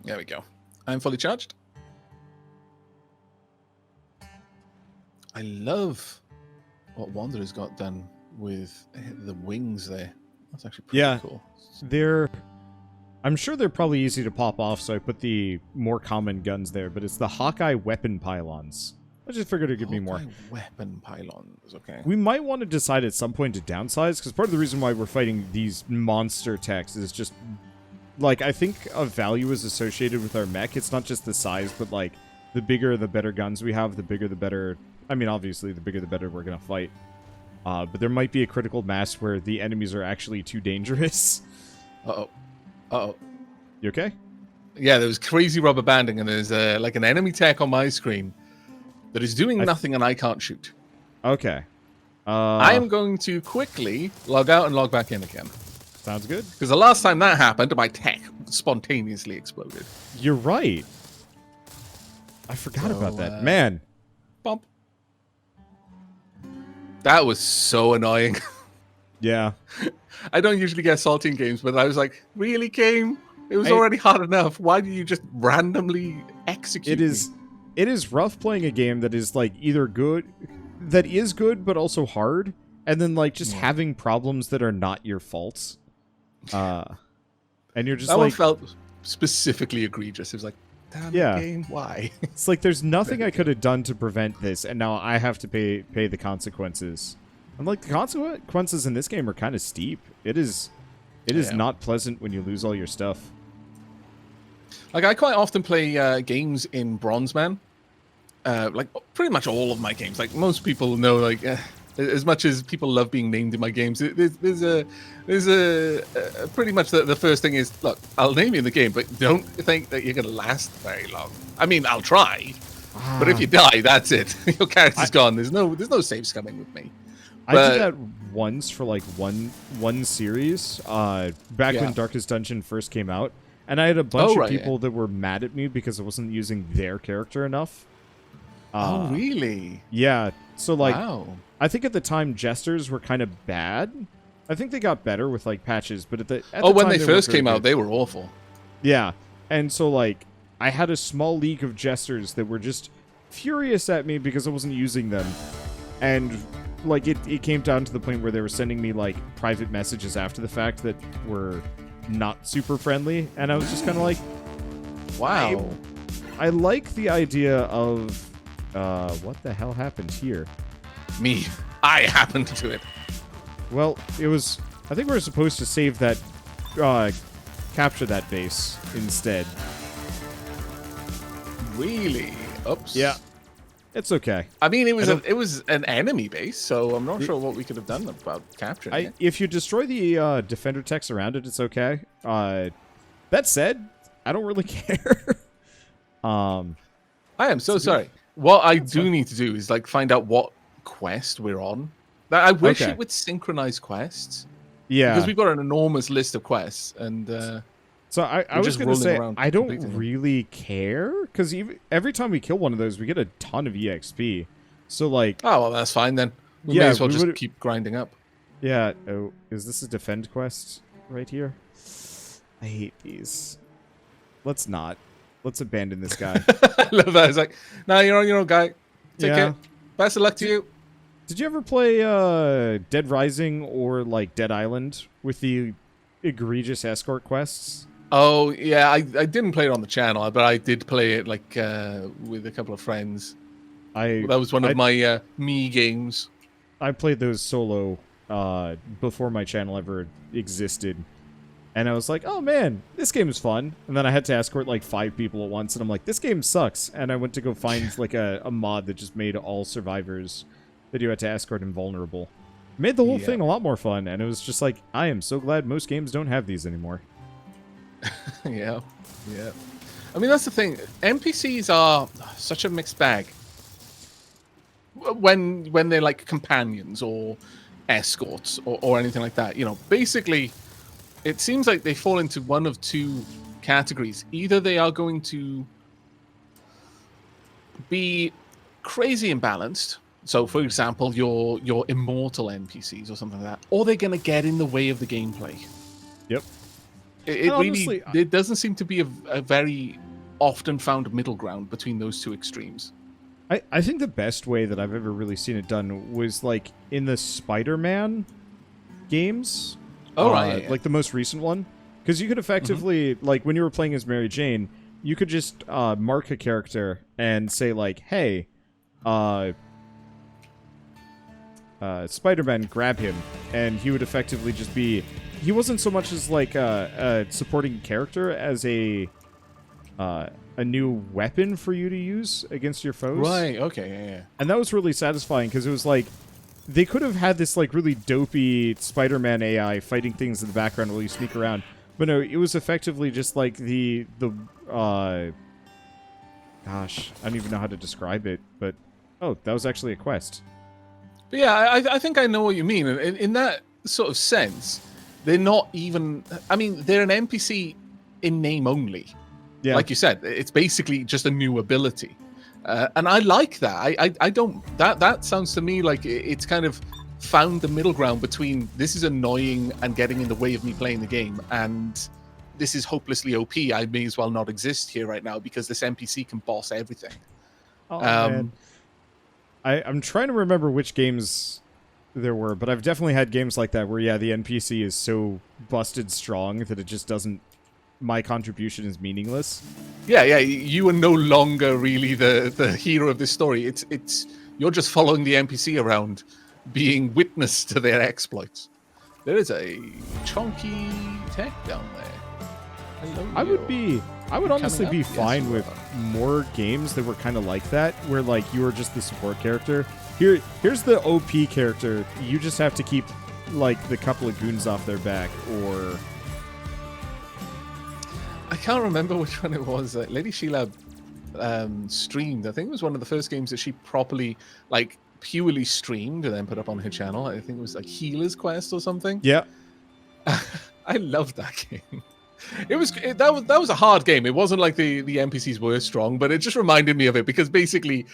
There we go. I'm fully charged. I love what Wanderer's got done with the wings there. That's actually pretty cool. I'm sure they're probably easy to pop off, so I put the more common guns there, but it's the Hawkeye weapon pylons. I just figured it'd give me more. Weapon pylons, okay. We might want to decide at some point to downsize, because part of the reason why we're fighting these monster techs is just, like, I think a value is associated with our mech. It's not just the size, but, like, the bigger the better guns we have, the bigger the better... I mean, obviously, the bigger the better we're going to fight. But there might be a critical mass where the enemies are actually too dangerous. Uh-oh. Uh-oh. You okay? Yeah, there was crazy rubber banding, and there's like an enemy tech on my screen that is doing nothing, and I can't shoot. Okay. I am going to quickly log out and log back in again. Sounds good. Because the last time that happened, my tech spontaneously exploded. You're right. I forgot about that. Man. Bump. That was so annoying. Yeah. I don't usually get salty in games, but I was like, really, game? It was already hard enough. Why do you just randomly execute me? It is rough playing a game that is, like, either good... That is good, but also hard. And then, like, just having problems that are not your faults. And you're just that like... one felt specifically egregious. It was like, damn game, why? It's like, there's nothing I could have done to prevent this, and now I have to pay the consequences. And, like, the consequences in this game are kind of steep. It is not pleasant when you lose all your stuff. Like, I quite often play games in Bronze Man. Like, pretty much all of my games. Like, most people know, like, as much as people love being named in my games, there's a pretty much the first thing is, look, I'll name you in the game, but don't think that you're going to last very long. I mean, I'll try. But if you die, that's it. Your character's gone. There's no saves coming with me. But I did that once for like one series back when Darkest Dungeon first came out, and I had a bunch of people that were mad at me because I wasn't using their character enough. Oh, really? Yeah. So like, I think at the time jesters were kind of bad. I think they got better with like patches, but at the time, when they first came out, they were awful. Yeah, and so like I had a small league of jesters that were just furious at me because I wasn't using them, and like it came down to the point where they were sending me like private messages after the fact that were not super friendly, and I was just kind of like, wow. I like the idea of what the hell happened here? Me. I happened to it. Well, it was... I think we were supposed to save that... capture that base instead. Really? Oops. Yeah. It's okay. I mean, it was an enemy base, so I'm not sure what we could have done about capturing it. If you destroy the defender techs around it, it's okay. That said, I don't really care. I am so sorry. What I do need to do is like find out what quest we're on. I wish it would synchronize quests. Yeah. Because we've got an enormous list of quests, and so I was going to say I don't really care, because every time we kill one of those, we get a ton of EXP. So like, oh well, that's fine then. We may as well just keep grinding up. Yeah. Oh, is this a defend quest right here? I hate these. Let's not. Let's abandon this guy. I love that. It's like, nah, you're on your own, guy. Take care. Best of luck to you. Did you ever play Dead Rising or like Dead Island with the egregious escort quests? Oh yeah, I didn't play it on the channel, but I did play it like with a couple of friends. That was one of my me games. I played those solo before my channel ever existed. And I was like, oh man, this game is fun. And then I had to escort like 5 people at once, and I'm like, this game sucks. And I went to go find like a mod that just made all survivors that you had to escort invulnerable. Made the whole thing a lot more fun, and it was just like, I am so glad most games don't have these anymore. Yeah. I mean, that's the thing. NPCs are such a mixed bag. When they're like companions or escorts or anything like that, you know, basically... It seems like they fall into one of two categories. Either they are going to be crazy imbalanced. So, for example, your immortal NPCs or something like that. Or they're going to get in the way of the gameplay. Yep. It honestly, really it doesn't seem to be a very often found middle ground between those two extremes. I think the best way that I've ever really seen it done was like in the Spider-Man games. Oh, right. Yeah. Like the most recent one. Because you could effectively, like when you were playing as Mary Jane, you could just mark a character and say like, hey, Spider-Man, grab him. And he would effectively just be... He wasn't so much as like a supporting character as a new weapon for you to use against your foes. Right, okay, yeah. And that was really satisfying because it was like they could have had this like really dopey Spider-Man AI fighting things in the background while you sneak around. But no, it was effectively just like the gosh, I don't even know how to describe it, but oh, that was actually a quest. But yeah, I think I know what you mean. In that sort of sense, they're not even... I mean, they're an NPC in name only. Yeah. Like you said, it's basically just a new ability. And I like that. I don't... That sounds to me like it's kind of found the middle ground between this is annoying and getting in the way of me playing the game, and this is hopelessly OP. I may as well not exist here right now because this NPC can boss everything. Oh, man. I'm trying to remember which games there were, but I've definitely had games like that where, yeah, the NPC is so busted strong that it just doesn't... My contribution is meaningless. Yeah, you are no longer really the hero of this story. It's you're just following the NPC around, being witness to their exploits. There is a chunky tech down there. Hello, I would honestly be fine with more games that were kind of like that, where like you were just the support character. Here's the OP character. You just have to keep like the couple of goons off their back, or I can't remember which one it was. Lady Sheila streamed. I think it was one of the first games that she properly, like, purely streamed and then put up on her channel. I think it was like Healer's Quest or something. Yeah. I loved that game. That was a hard game. It wasn't like the NPCs were strong, but it just reminded me of it because basically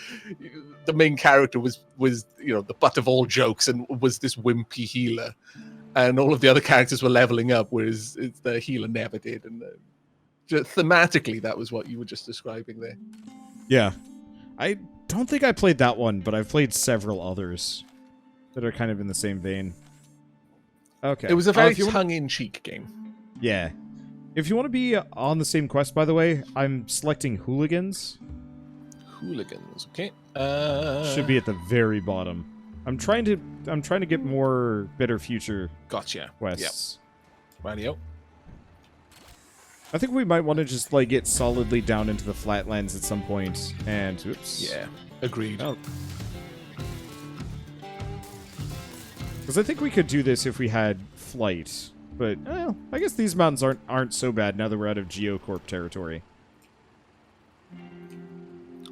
the main character was the butt of all jokes and was this wimpy healer, and all of the other characters were leveling up, whereas the healer never did. And thematically, that was what you were just describing there. Yeah. I don't think I played that one, but I've played several others that are kind of in the same vein. Okay. It was a very tongue-in-cheek game. Yeah. If you want to be on the same quest, by the way, I'm selecting Hooligans. Hooligans, okay. Should be at the very bottom. I'm trying to get more Better Future quests. Yep. Radio. I think we might want to just like get solidly down into the flatlands at some point. And oops. Yeah, agreed. Because I think we could do this if we had flight. But I guess these mountains aren't so bad now that we're out of Geocorp territory.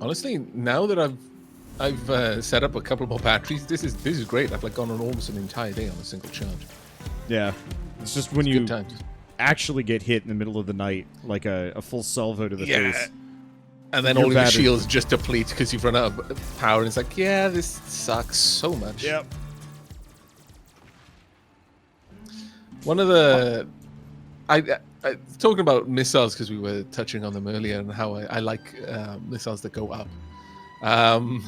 Honestly, now that I've set up a couple more batteries, this is great. I've like gone on almost an entire day on a single charge. Yeah, it's just when you actually get hit in the middle of the night, like a full salvo to the face. And then all of your shields just deplete because you've run out of power, and it's like, yeah, this sucks so much. Yep. One of the... I talking about missiles, because we were touching on them earlier, and how I like missiles that go up. I'm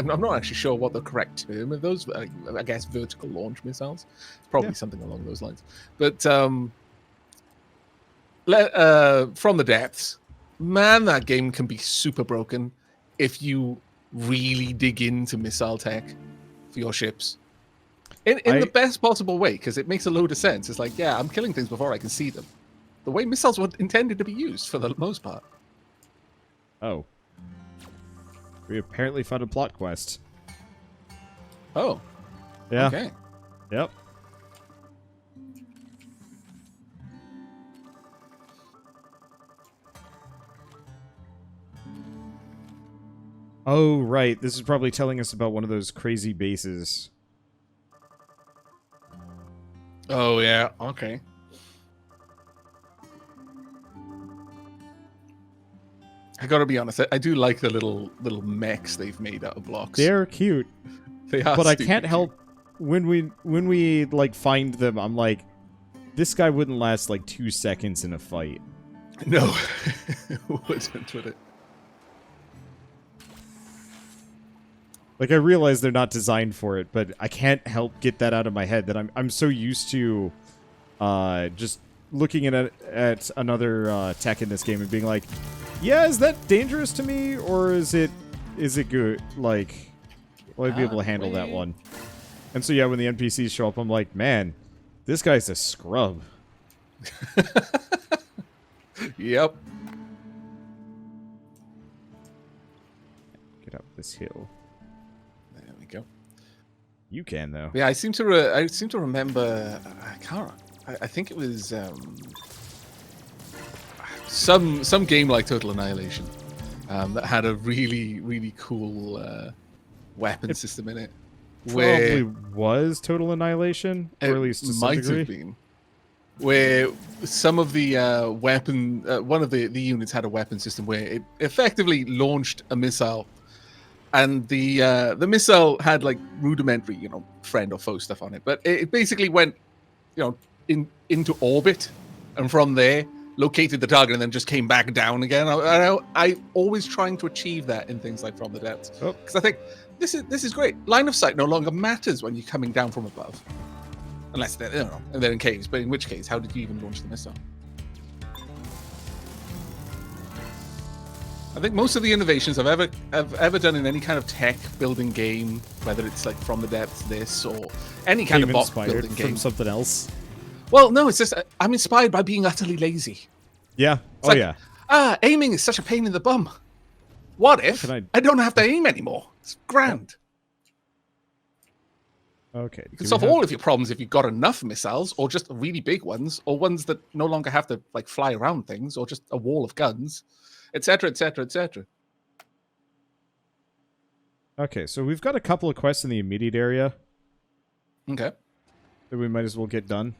not actually sure what the correct term of those, I guess vertical launch missiles. Probably something along those lines. But from the depths, man, that game can be super broken if you really dig into missile tech for your ships. In the best possible way, because it makes a load of sense. It's like, yeah, I'm killing things before I can see them. The way missiles were intended to be used, for the most part. Oh. We apparently found a plot quest. Oh. Yeah. Okay. Yep. Oh, right. This is probably telling us about one of those crazy bases. Oh, yeah. Okay. I gotta be honest, I do like the little mechs they've made out of blocks. They're cute. They are. But I can't help when we like find them. I'm like, this guy wouldn't last like 2 seconds in a fight. No, it wouldn't, would it? Like, I realize they're not designed for it, but I can't help get that out of my head that I'm so used to just looking at another tech in this game and being like, yeah, is that dangerous to me, or is it good? Like, will I be able to handle that one? And so yeah, when the NPCs show up, I'm like, man, this guy's a scrub. Yep. Get up this hill. There we go. You can though. Yeah, I seem to remember. I can't. I think it was some game like Total Annihilation that had a really cool weapon system in it. Probably was Total Annihilation, or at least to some might degree. have been. Where some of the weapon, one of the units had a weapon system where it effectively launched a missile, and the missile had like rudimentary, friend or foe stuff on it, but it basically went, into orbit, and from there located the target and then just came back down again. I always trying to achieve that in things like From the Depths, because I think this is great. Line of sight no longer matters when you're coming down from above. Unless they're, and they're in caves. But in which case, how did you even launch the missile? I think most of the innovations I've ever done in any kind of tech building game, whether it's like From the Depths, this, or any kind of box building game, from something else. Well, no, it's just I'm inspired by being utterly lazy. Yeah. It's yeah. Aiming is such a pain in the bum. What if I don't have to aim anymore? It's grand. Okay. You can solve all of your problems if you've got enough missiles, or just really big ones, or ones that no longer have to like fly around things, or just a wall of guns, etc., etc., etc. Okay, so we've got a couple of quests in the immediate area. Okay. That we might as well get done.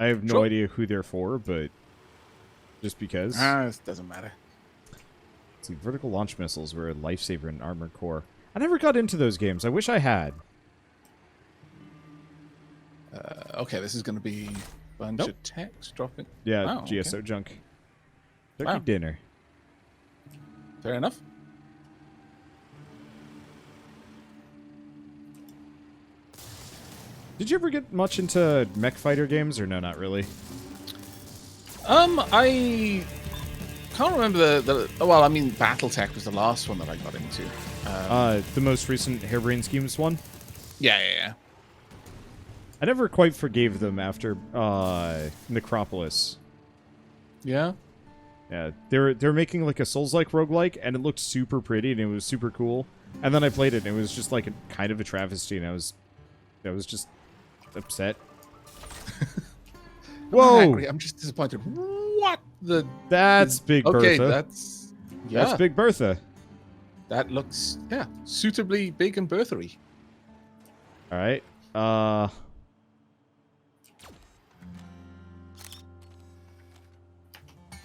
I have no idea who they're for, but just because. It doesn't matter. Let's see, vertical launch missiles were a lifesaver in Armored Core. I never got into those games. I wish I had. Okay, this is going to be a bunch of text dropping. Yeah, wow, GSO okay. junk. Turkey dinner. Fair enough. Did you ever get much into mech fighter games, or no, not really? I can't remember well, I mean, Battletech was the last one that I got into. The most recent Harebrained Schemes one? Yeah. I never quite forgave them after Necropolis. Yeah? Yeah, they're making like a Souls-like roguelike, and it looked super pretty, and it was super cool. And then I played it, and it was just like kind of a travesty, and I was just upset. Whoa! I'm not angry, I'm just disappointed. What the? That's Big Bertha. Okay, that's Big Bertha. That looks suitably big and birthery. All right.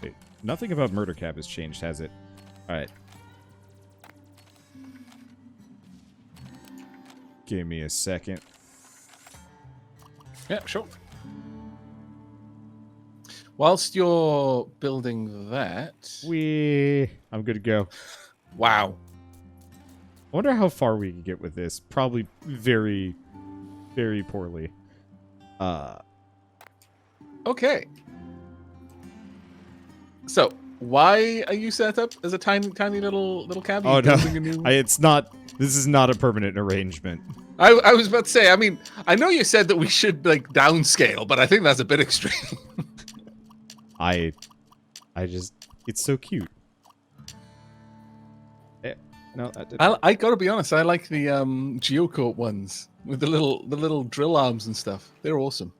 Wait, nothing about Murder Cap has changed, has it? All right. Give me a second. Yeah, sure. Whilst you're building that... I'm good to go. Wow. I wonder how far we can get with this. Probably very, very poorly. Okay. So, why are you set up as a tiny little cab? Oh, no. It's not... This is not a permanent arrangement. I was about to say, I mean, I know you said that we should, like, downscale, but I think that's a bit extreme. I just... It's so cute. No, I gotta be honest, I like the Geocorp ones with the little drill arms and stuff. They're awesome.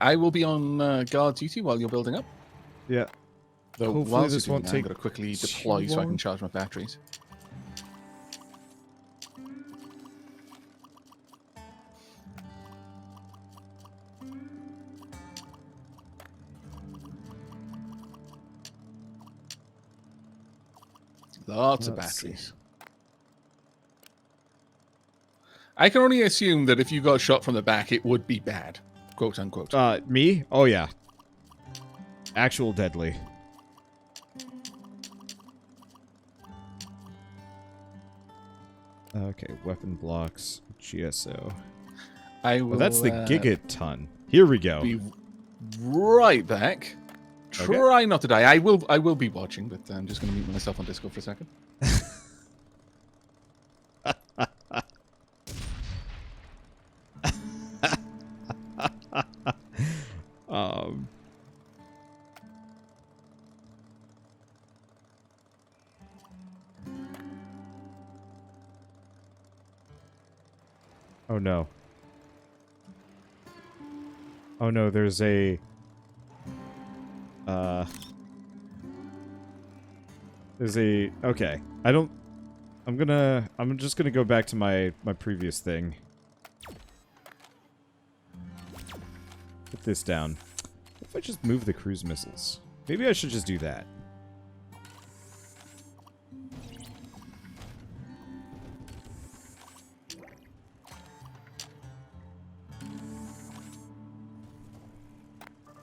I will be on guard duty while you're building up. Yeah. Though hopefully this won't take I'm gonna quickly deploy so I can charge my batteries. Lots of batteries. I can only assume that if you got shot from the back, it would be bad, quote unquote. Me? Oh yeah. Actual deadly. Okay, weapon blocks, GSO. I will. Oh, that's the gigaton. Here we go. Be right back. Okay. Try not to die. I will be watching, but I'm just going to mute myself on Discord for a second. Oh no. Oh no, there's a... There's a... Okay. I'm just gonna go back to my previous thing. Put this down. What if I just move the cruise missiles? Maybe I should just do that.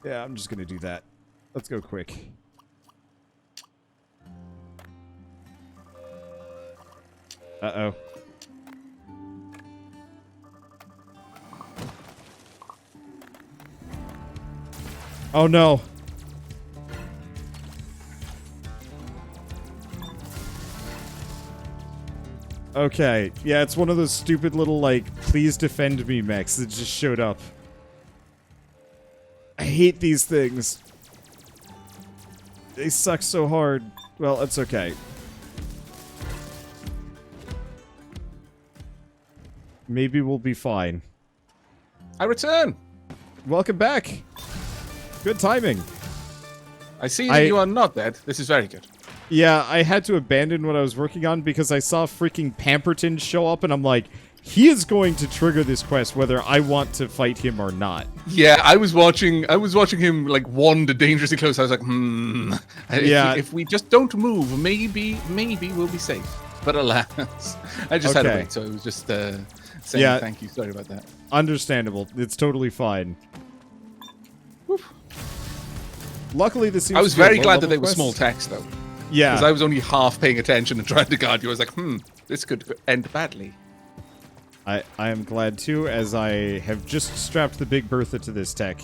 Yeah, I'm just gonna do that. Let's go quick. Uh-oh. Oh no. Okay, yeah, it's one of those stupid little, like, please defend me mechs that just showed up. I hate these things. They suck so hard. Well, it's okay. Maybe we'll be fine. I return. Welcome back. Good timing. I see that you are not dead. This is very good. Yeah, I had to abandon what I was working on because I saw freaking Pamperton show up and I'm like, he is going to trigger this quest whether I want to fight him or not. Yeah, I was watching him like wander dangerously close. I was like, Yeah. If we just don't move, maybe we'll be safe. But alas, I just had to wait. So it was just saying thank you. Sorry about that. Understandable. It's totally fine. Woof. Luckily, this seems I was to be a very glad that low-level they were quest. small text though. Yeah. Because I was only half paying attention and trying to guard you. I was like, this could end badly. I am glad too, as I have just strapped the big Bertha to this tech.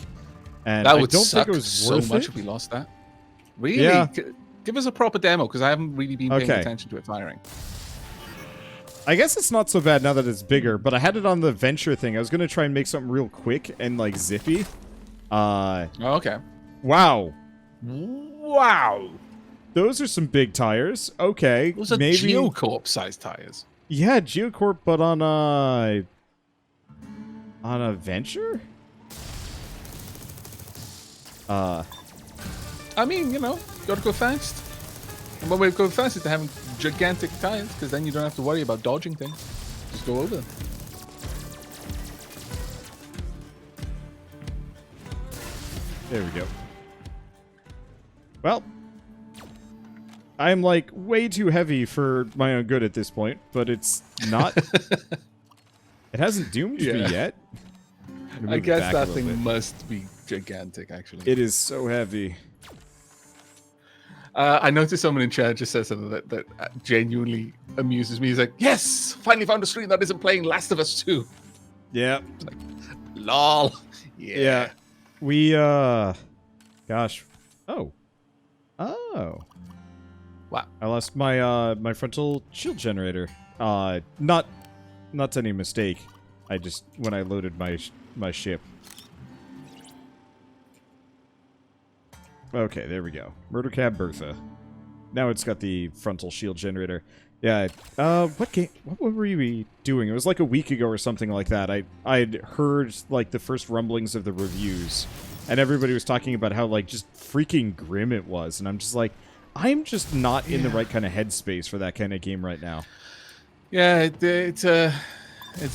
And That I would don't suck think it was so worth much it. if we lost that. Really? Yeah. Give us a proper demo, because I haven't really been paying Okay. attention to it firing. I guess it's not so bad now that it's bigger, but I had it on the venture thing. I was going to try and make something real quick and, like, zippy. Oh, okay. Wow. Wow. Those are some big tires. Okay. Those are maybe... Geocorp-sized tires. Yeah, Geocorp, but on a venture? I mean, you know, gotta go fast. And one way to go fast is to have gigantic tires, because then you don't have to worry about dodging things. Just go over them. There we go. Well, I'm like way too heavy for my own good at this point, but it's not. It hasn't doomed me yet. I guess that thing must be gigantic, actually. It is so heavy. I noticed someone in chat just said something that genuinely amuses me. He's like, yes, finally found a stream that isn't playing Last of Us 2. Yeah. Like, lol. Yeah. We, gosh. Oh. Wow. I lost my, my frontal shield generator. Not any mistake. I just, when I loaded my ship. Okay, there we go. Murder Cab Bertha. Now it's got the frontal shield generator. Yeah, what were we doing? It was like a week ago or something like that. I'd heard, like, the first rumblings of the reviews, and everybody was talking about how, like, just freaking grim it was, and I'm just like, I'm just not in the right kind of headspace for that kind of game right now. Yeah, it's a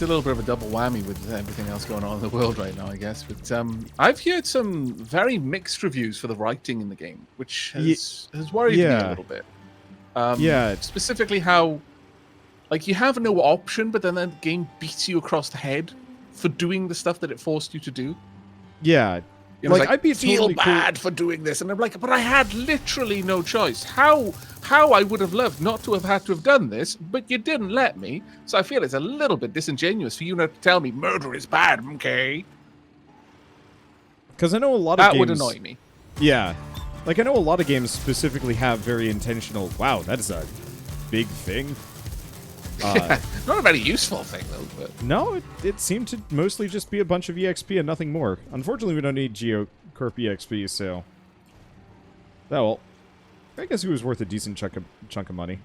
little bit of a double whammy with everything else going on in the world right now, I guess. But I've heard some very mixed reviews for the writing in the game, which has worried me a little bit. Yeah. Specifically how Like, you have no option, but then the game beats you across the head for doing the stuff that it forced you to do. Yeah. It was Like, I'd be feel totally bad for doing this. And I'm like, but I had literally no choice. How I would have loved not to have had to have done this, but you didn't let me. So I feel it's a little bit disingenuous for you not to tell me murder is bad, okay? Because I know a lot of that games... would annoy me. Yeah. Like, I know a lot of games specifically have very intentional... Wow, that is a big thing. Not a very useful thing, though. But No, it seemed to mostly just be a bunch of EXP and nothing more. Unfortunately, we don't need GeoCorp EXP, so... Oh, well. I guess it was worth a decent chunk of money.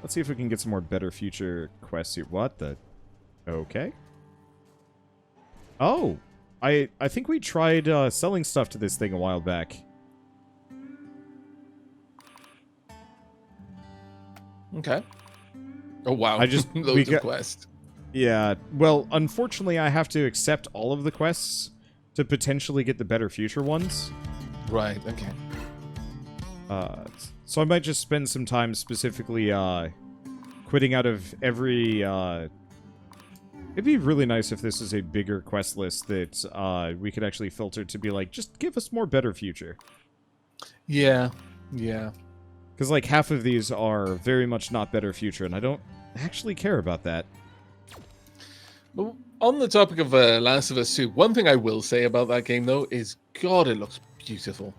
Let's see if we can get some more better future quests here. What the... Okay. Oh! I think we tried selling stuff to this thing a while back. Okay. Oh, wow. I just... Loads of quests. Yeah. Well, unfortunately, I have to accept all of the quests to potentially get the better future ones. Right, okay. So I might just spend some time specifically quitting out of every... It'd be really nice if this is a bigger quest list that we could actually filter to be like, just give us more better future. Yeah, yeah. Because, like, half of these are very much not better future, and I don't actually care about that. Well, on the topic of Last of Us 2, one thing I will say about that game, though, is, God, it looks beautiful.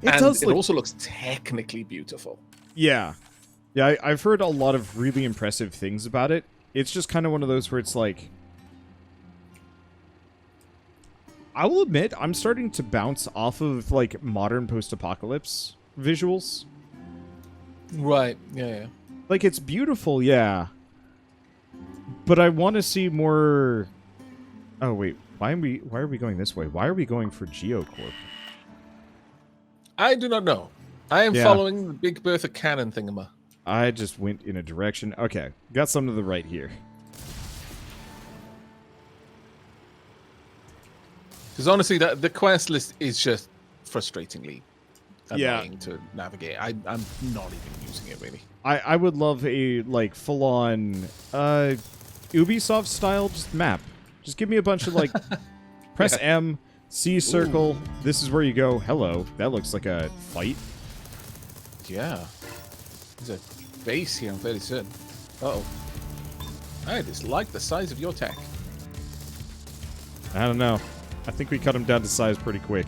It does it also looks technically beautiful. Yeah. Yeah, I've heard a lot of really impressive things about it. It's just kind of one of those where it's like... I will admit, I'm starting to bounce off of, like, modern post-apocalypse visuals. Right, yeah. Like, it's beautiful, yeah. But I want to see more... Oh, wait. Why are we going this way? Why are we going for GeoCorp? I do not know. I am following the Big Bertha cannon thingama. I just went in a direction. Okay, got some to the right here. Because honestly, the quest list is just frustratingly annoying to navigate. I'm not even using it, really. I would love a, like, full-on Ubisoft-style just map. Just give me a bunch of, like, press M, C circle, this is where you go. Hello, that looks like a fight. Yeah. There's a base here, I'm fairly certain. Uh-oh. I dislike the size of your tech. I don't know. I think we cut him down to size pretty quick.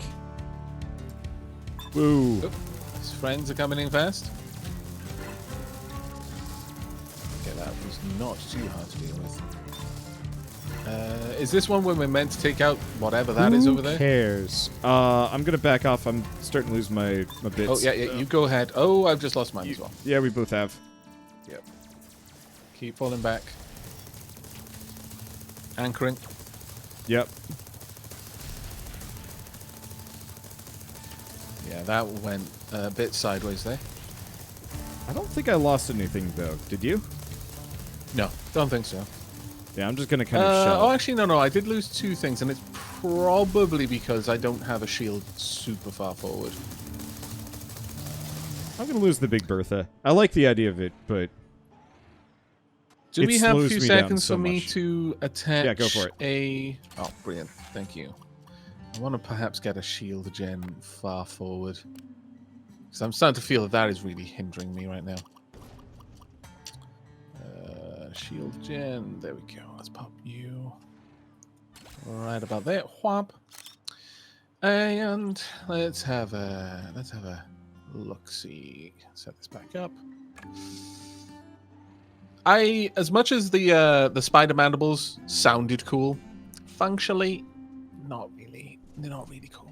Woo. Oop. His friends are coming in fast. Okay, that was not too hard to deal with. Is this one where we're meant to take out whatever that is over there? Who cares? I'm gonna back off. I'm starting to lose my bits. Oh, yeah, you go ahead. Oh, I've just lost mine as well. Yeah, we both have. Yep. Keep falling back. Anchoring. Yep. Yeah, that went a bit sideways there. I don't think I lost anything, though. Did you? No, don't think so. Yeah, I'm just gonna kind of shell. Oh, actually, no. I did lose two things, and it's probably because I don't have a shield super far forward. I'm gonna lose the Big Bertha. I like the idea of it, but... Do we have a few seconds so for me much. to attach Yeah, go for it. a... Oh, brilliant. Thank you. I want to perhaps get a shield gen far forward. Because I'm starting to feel that is really hindering me right now. Shield gen. There we go. Let's pop you right about there. Whop. And let's have a look-see. Set this back up. As much as the spider mandibles sounded cool, functionally, not really. They're not really cool.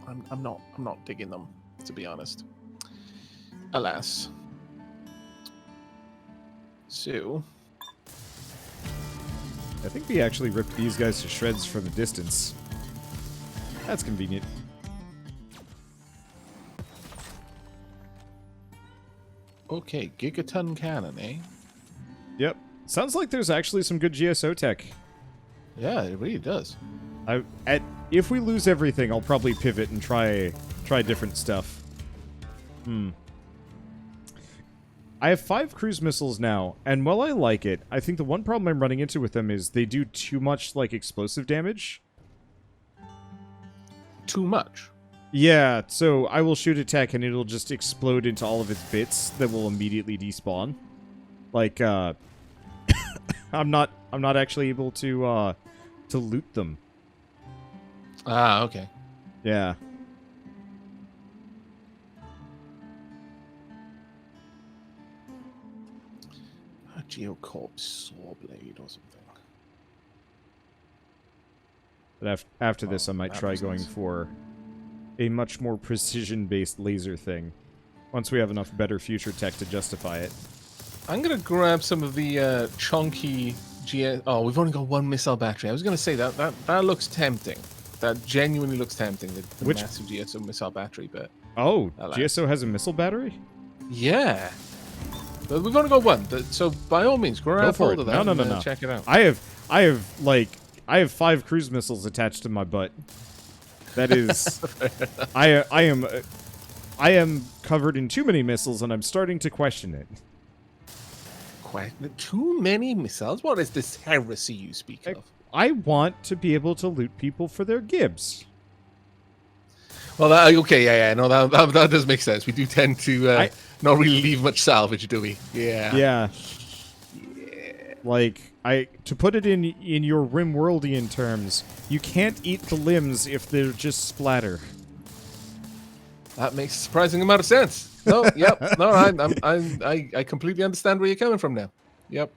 I'm not digging them, to be honest. Alas. So, I think we actually ripped these guys to shreds from a distance. That's convenient. okay, gigaton cannon, eh? Yep. Sounds like there's actually some good GSO tech. Yeah, it really does. If we lose everything, I'll probably pivot and try different stuff. I have 5 cruise missiles now, and while I like it, I think the one problem I'm running into with them is they do too much, like, explosive damage. Too much? Yeah, so I will shoot a tech and it'll just explode into all of its bits that will immediately despawn. Like, I'm not actually able to loot them. Ah, okay. Yeah. A Geocorp saw blade or something. But after this, I might try makes going sense. for a much more precision-based laser thing. Once we have enough better future tech to justify it. I'm gonna grab some of the chunky GS. Oh, we've only got 1 missile battery. I was gonna say that looks tempting. That genuinely looks tempting. The Which massive GSO missile battery, but oh, alas. GSO has a missile battery? Yeah. But we've only got 1, so by all means, grab for hold it. of that. No. Check it out. I have 5 cruise missiles attached to my butt. That is, I am covered in too many missiles, and I'm starting to question it. Too many missiles? What is this heresy you speak of? I want to be able to loot people for their gibs. Well, okay, yeah, no, that does make sense. We do tend to not really leave much salvage, do we? Yeah. Yeah. Like, to put it in your Rimworldian terms, you can't eat the limbs if they're just splatter. That makes a surprising amount of sense. No, yep, no, I completely understand where you're coming from now. Yep.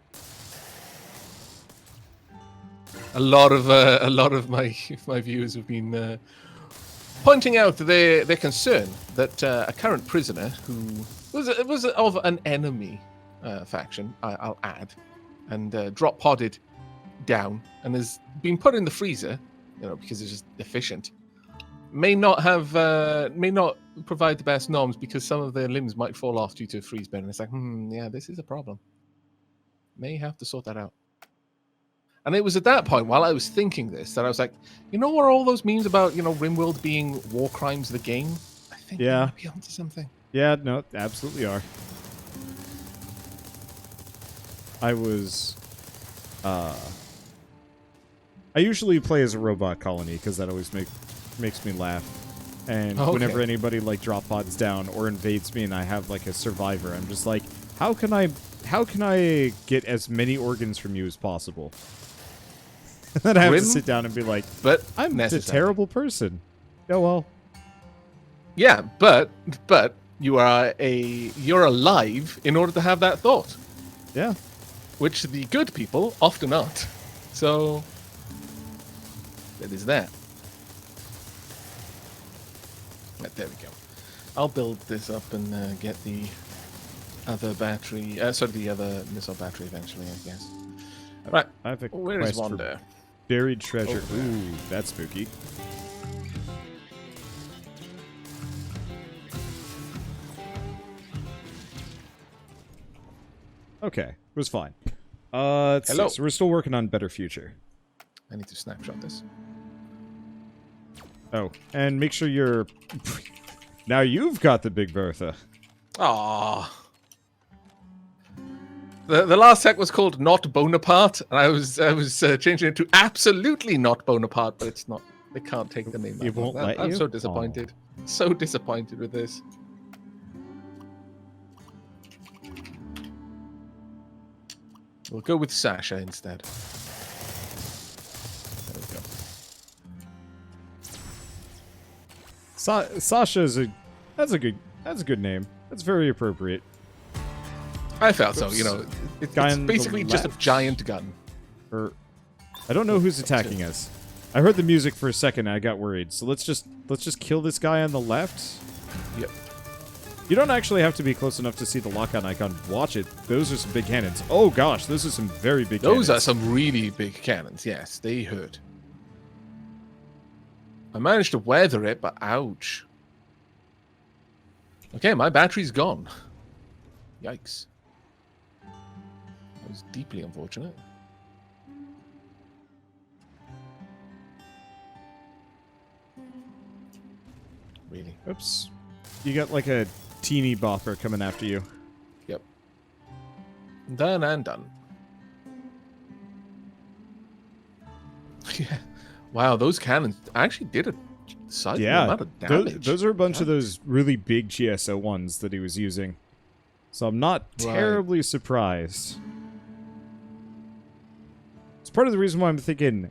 A lot of my viewers have been pointing out their concern that a current prisoner who was of an enemy faction, I'll add, and drop podded down and has been put in the freezer, because it's just efficient. May not provide the best noms because some of their limbs might fall off due to freeze burn. And it's like, yeah, this is a problem. May have to sort that out. And it was at that point, while I was thinking this, that I was like, what are all those memes about, RimWorld being war crimes the game? I think we might be onto something. Yeah, no, absolutely are. I usually play as a robot colony because that always makes me laugh. And whenever anybody like drop pods down or invades me and I have like a survivor, I'm just like, how can I get as many organs from you as possible? And then I have to sit down and be like, but I'm a terrible person. Oh well. Yeah, but you're alive in order to have that thought. Yeah. Which the good people often aren't. So that is that. Right, there we go. I'll build this up and get the other battery. The other missile battery eventually, I guess. Right. I have a Where is quest Wanda? for buried treasure. Over there. Ooh, that's spooky. Okay, it was fine. Let's see. So we're still working on better future. I need to snapshot this. Oh, and make sure you're... Now you've got the big Bertha. Aww. The last tech was called Not Bonaparte, and I was changing it to Absolutely Not Bonaparte, but it's not. They can't take the name. It won't let you? I'm so disappointed. Aww. So disappointed with this. We'll go with Sasha instead. There we go. Sasha is that's a good name. That's very appropriate. I felt so. It's basically just a giant gun. I don't know who's attacking us. I heard the music for a second and I got worried. So let's just kill this guy on the left. Yep. You don't actually have to be close enough to see the lock-on icon. Watch it. Those are some big cannons. Oh gosh, those are some very big cannons. Those are some really big cannons. Yes, they hurt. I managed to weather it, but ouch. Okay, my battery's gone. Yikes. That was deeply unfortunate. Really? Oops. You got like a teeny bopper coming after you. Yep. Done and done. Yeah. Wow, those cannons actually did a sizable amount of damage. Those are a bunch of those really big GSO ones that he was using. So I'm not terribly surprised. It's part of the reason why I'm thinking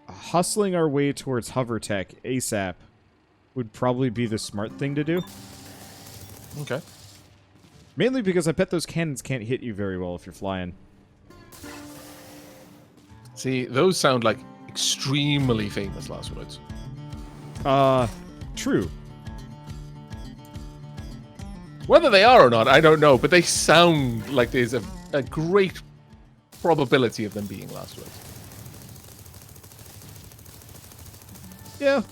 hustling our way towards hover tech ASAP would probably be the smart thing to do. Okay. Mainly because I bet those cannons can't hit you very well if you're flying. See, those sound like extremely famous last words. True. Whether they are or not, I don't know, but they sound like there's a great probability of them being last words. Yeah.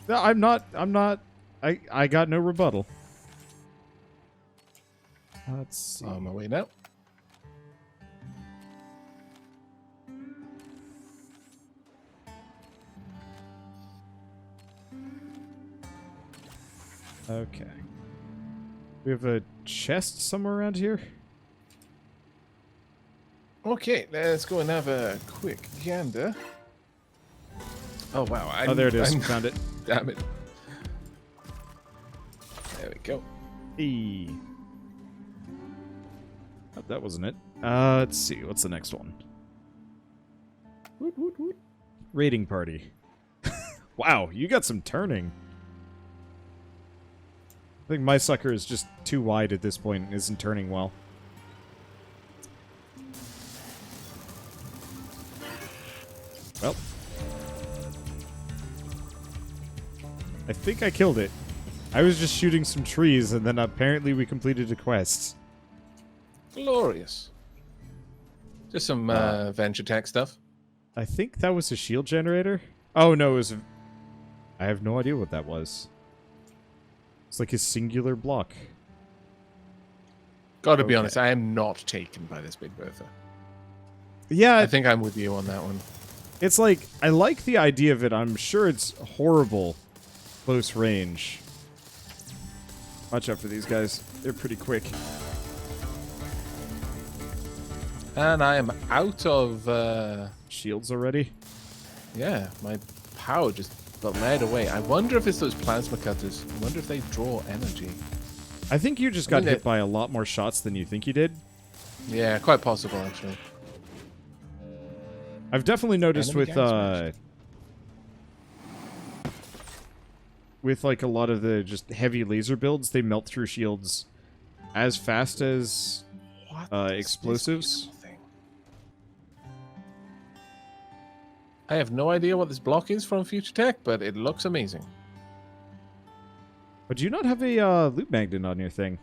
No, I'm not. I got no rebuttal. Let's see. On my way now. Okay. We have a chest somewhere around here? Okay, let's go and have a quick gander. Oh, wow. Oh, there it is. Found it. Damn it. There we go. E. Oh, that wasn't it. Let's see. What's the next one? Woot, woot, woot. Raiding party. Wow, you got some turning. I think my sucker is just too wide at this point and isn't turning well. Well. I think I killed it. I was just shooting some trees and then apparently we completed a quest. Glorious. Just some venture tech stuff. I think that was a shield generator. Oh, no, it was... I have no idea what that was. It's like a singular block. Gotta be honest, I am not taken by this big Bertha. Yeah, I think I'm with you on that one. It's like, I like the idea of it. I'm sure it's horrible close range. Watch out for these guys. They're pretty quick. And I am out of... shields already? Yeah, my power just bled away. I wonder if it's those plasma cutters. I wonder if they draw energy. I think you just got hit by a lot more shots than you think you did. Yeah, quite possible, actually. I've definitely noticed with like a lot of the just heavy laser builds, they melt through shields as fast as explosives. I have no idea what this block is from Future Tech, but it looks amazing. But do you not have a loot magnet on your thing?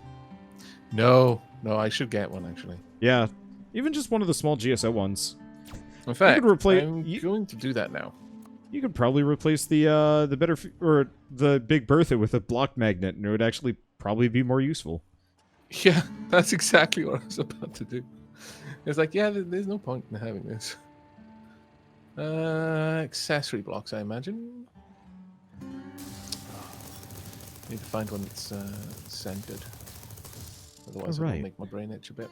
No, I should get one, actually. Yeah, even just one of the small GSO ones. In fact, I'm going to do that now. You could probably replace the big Bertha with a block magnet, and it would actually probably be more useful. Yeah, that's exactly what I was about to do. It's like, yeah, there's no point in having this. Accessory blocks, I imagine. Need to find one that's centered. Otherwise, it'll make my brain itch a bit.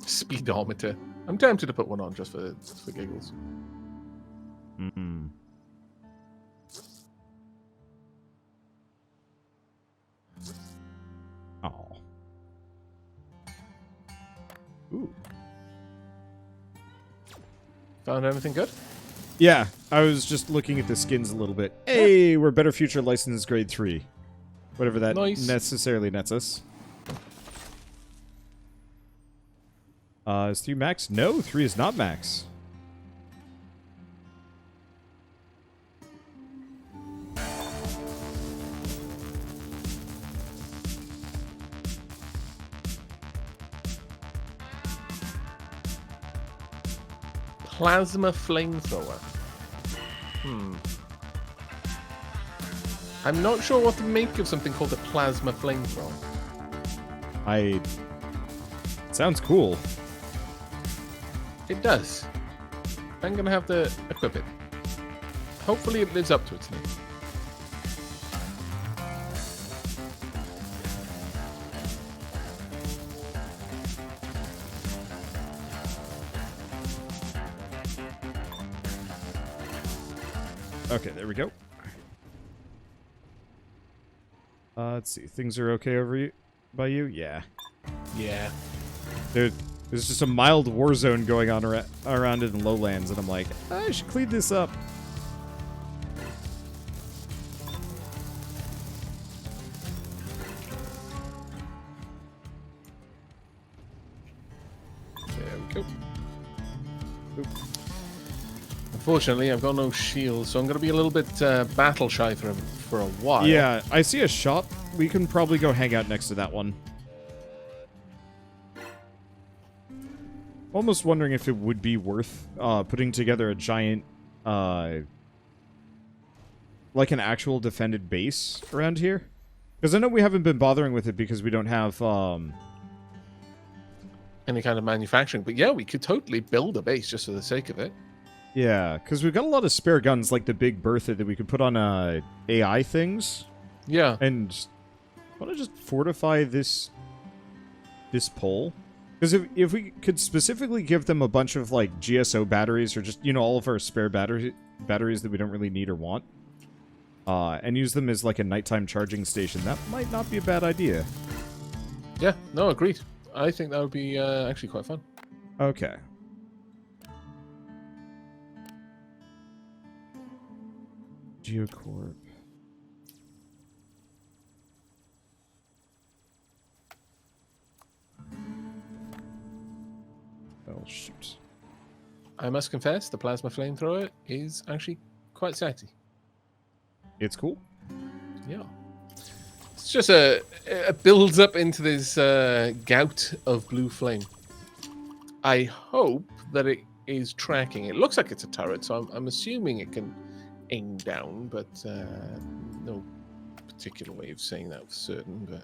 Speedometer. I'm tempted to put one on just for giggles. Oh. Ooh. Found anything good? Yeah, I was just looking at the skins a little bit. Hey, we're Better Future License Grade 3. Whatever that necessarily nets us. Is 3 max? No, 3 is not max. Plasma flamethrower. I'm not sure what to make of something called a plasma flamethrower. It sounds cool. It does. I'm gonna have to equip it. Hopefully it lives up to its name. Okay, there we go. Let's see. Things are okay over you, by you? Yeah. Yeah. There's just a mild war zone going on around in the lowlands, and I'm like, I should clean this up. There we go. Oop. Unfortunately, I've got no shield, so I'm going to be a little bit battle shy for a while. Yeah, I see a shop. We can probably go hang out next to that one. Almost wondering if it would be worth putting together a giant, like an actual defended base around here. Because I know we haven't been bothering with it because we don't have any kind of manufacturing. But yeah, we could totally build a base just for the sake of it. Yeah, because we've got a lot of spare guns like the big Bertha that we could put on AI things. Yeah. And want to just fortify this pole? Because if we could specifically give them a bunch of like GSO batteries or just, you know, all of our spare batteries that we don't really need or want, and use them as like a nighttime charging station, that might not be a bad idea. Yeah, no, agreed. I think that would be actually quite fun. Okay. Geocorp. Oh, shoot. I must confess, the plasma flamethrower is actually quite sexy. It's cool. Yeah. It's just a builds up into this gout of blue flame. I hope that it is tracking. It looks like it's a turret, so I'm assuming it can aim down, but no particular way of saying that for certain, but...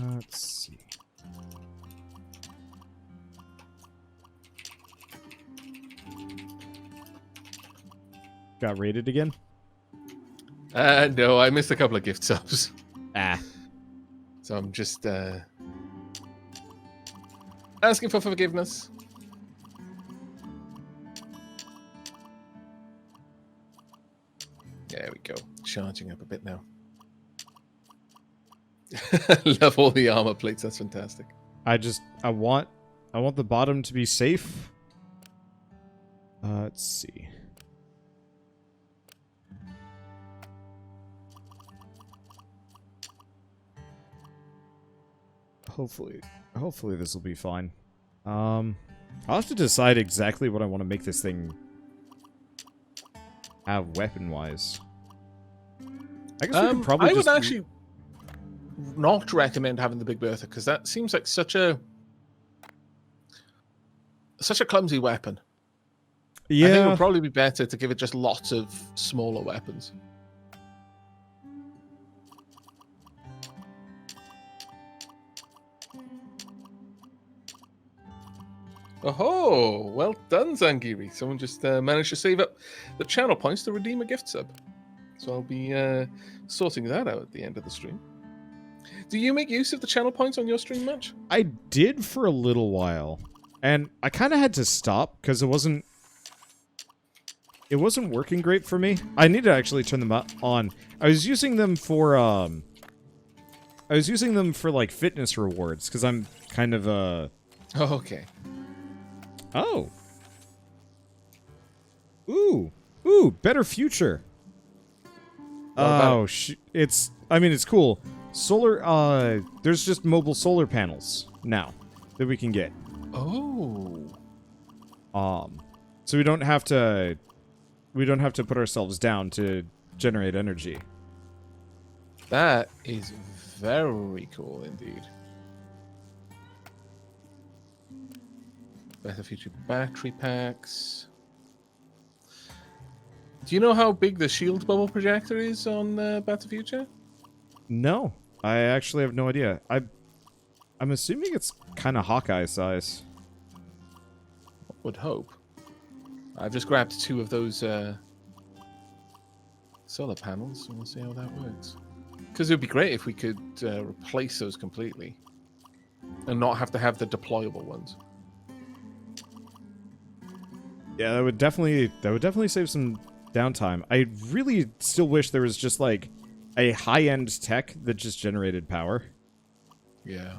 Let's see. Got raided again? No, I missed a couple of gift subs. Ah. So I'm just asking for forgiveness. There we go. Charging up a bit now. Love all the armor plates. That's fantastic. I want the bottom to be safe. Let's see. Hopefully this will be fine. I'll have to decide exactly what I want to make this thing have weapon-wise. I guess we can probably I would actually not recommend having the Big Bertha, because that seems like such a clumsy weapon. Yeah. I think it would probably be better to give it just lots of smaller weapons. Oh, well done, Zangiri. Someone just managed to save up the channel points to redeem a gift sub. So I'll be sorting that out at the end of the stream. Do you make use of the channel points on your stream much? I did for a little while. And I kind of had to stop because it wasn't working great for me. I need to actually turn them on. I was using them for like fitness rewards because I'm kind of Oh, okay. Oh. Ooh, better future. Oh, it's cool. Solar, there's just mobile solar panels now that we can get. Oh. So we don't have to put ourselves down to generate energy. That is very cool indeed. Better future battery packs. Do you know how big the shield bubble projector is on Better Future? No, I actually have no idea. I'm assuming it's kind of Hawkeye size. Would hope. I've just grabbed 2 of those solar panels, and we'll see how that works. Because it would be great if we could replace those completely, and not have to have the deployable ones. Yeah, that would definitely save some downtime. I really still wish there was just like a high-end tech that just generated power. Yeah.